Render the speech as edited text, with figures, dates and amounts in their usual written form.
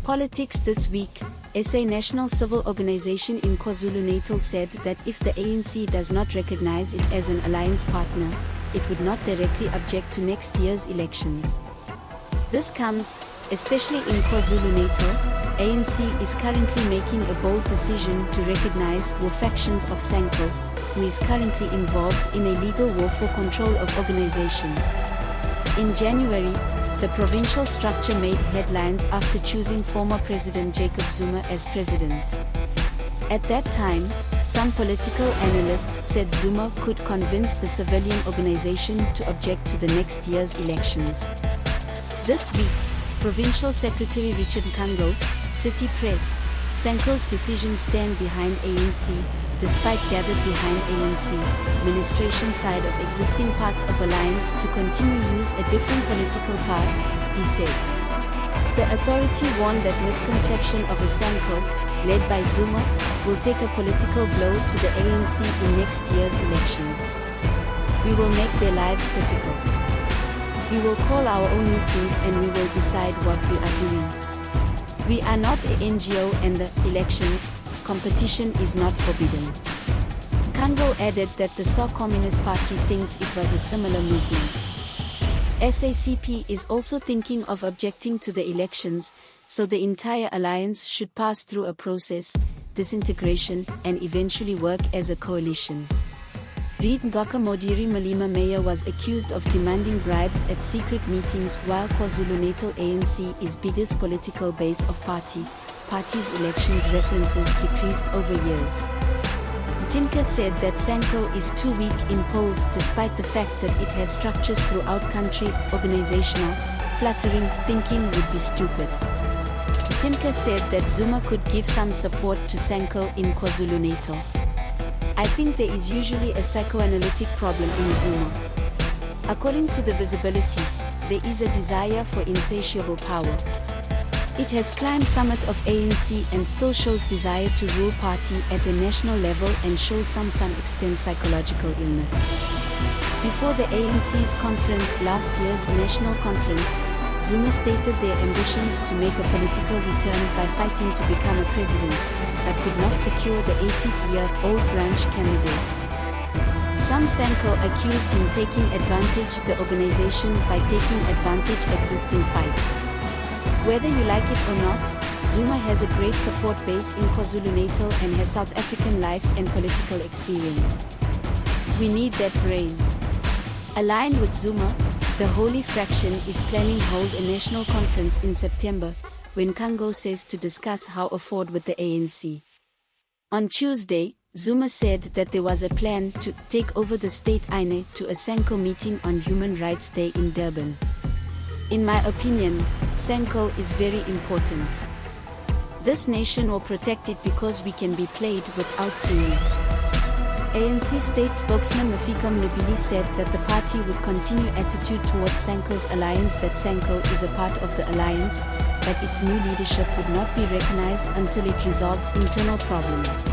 Politics this week. SA National Civil Organization in KwaZulu-Natal said that if the ANC does not recognize it as an alliance partner, it would not directly object to next year's elections. This comes, especially in KwaZulu-Natal, ANC is currently making a bold decision to recognize war factions of Sanco, who is currently involved in a legal war for control of organization. In January, the provincial structure made headlines after choosing former President Jacob Zuma as president. At that time, some political analysts said Zuma could convince the civilian organization to object to the next year's elections. This week, Provincial Secretary Richard Mkhungo, City Press, Sanco's decision stand behind ANC, despite gathered behind ANC, ministration side of existing parts of alliance to continue use a different political path, he said. The authority warned that misconception of a Sanco, led by Zuma, will take a political blow to the ANC in next year's elections. We will make their lives difficult. We will call our own meetings and we will decide what we are doing. We are not a NGO and the elections competition is not forbidden. Mkhungo added that the SA Communist Party thinks it was a similar movement. SACP is also thinking of objecting to the elections, so the entire alliance should pass through a process, disintegration, and eventually work as a coalition. Ngaka Modiri Molema Mayor was accused of demanding bribes at secret meetings while KwaZulu-Natal ANC is biggest political base of party's elections references decreased over years. Mtimka said that Sanco is too weak in polls despite the fact that it has structures throughout country. Organizational, fluttering thinking would be stupid. Mtimka said that Zuma could give some support to Sanco in KwaZulu-Natal. I think there is usually a psychoanalytic problem in Zuma. According to the visibility, there is a desire for insatiable power. It has climbed summit of ANC and still shows desire to rule party at a national level and shows some extent psychological illness. Before the ANC's conference, last year's national conference, Zuma stated their ambitions to make a political return by fighting to become a president, but could not secure the 80-year-old branch candidates. Some Sanco accused him taking advantage the organization by taking advantage existing fight. Whether you like it or not, Zuma has a great support base in KwaZulu-Natal and has South African life and political experience. We need that brain. Aligned with Zuma, the Holy Fraction is planning hold a national conference in September, when Mkhungo says to discuss how afford with the ANC. On Tuesday, Zuma said that there was a plan to take over the state INE to a Sanco meeting on Human Rights Day in Durban. In my opinion, Sanco is very important. This nation will protect it because we can be played without seeing it. ANC state spokesman Mafika Mndebele said that the party would continue attitude towards Sanco's alliance, that Sanco is a part of the alliance, but its new leadership would not be recognized until it resolves internal problems.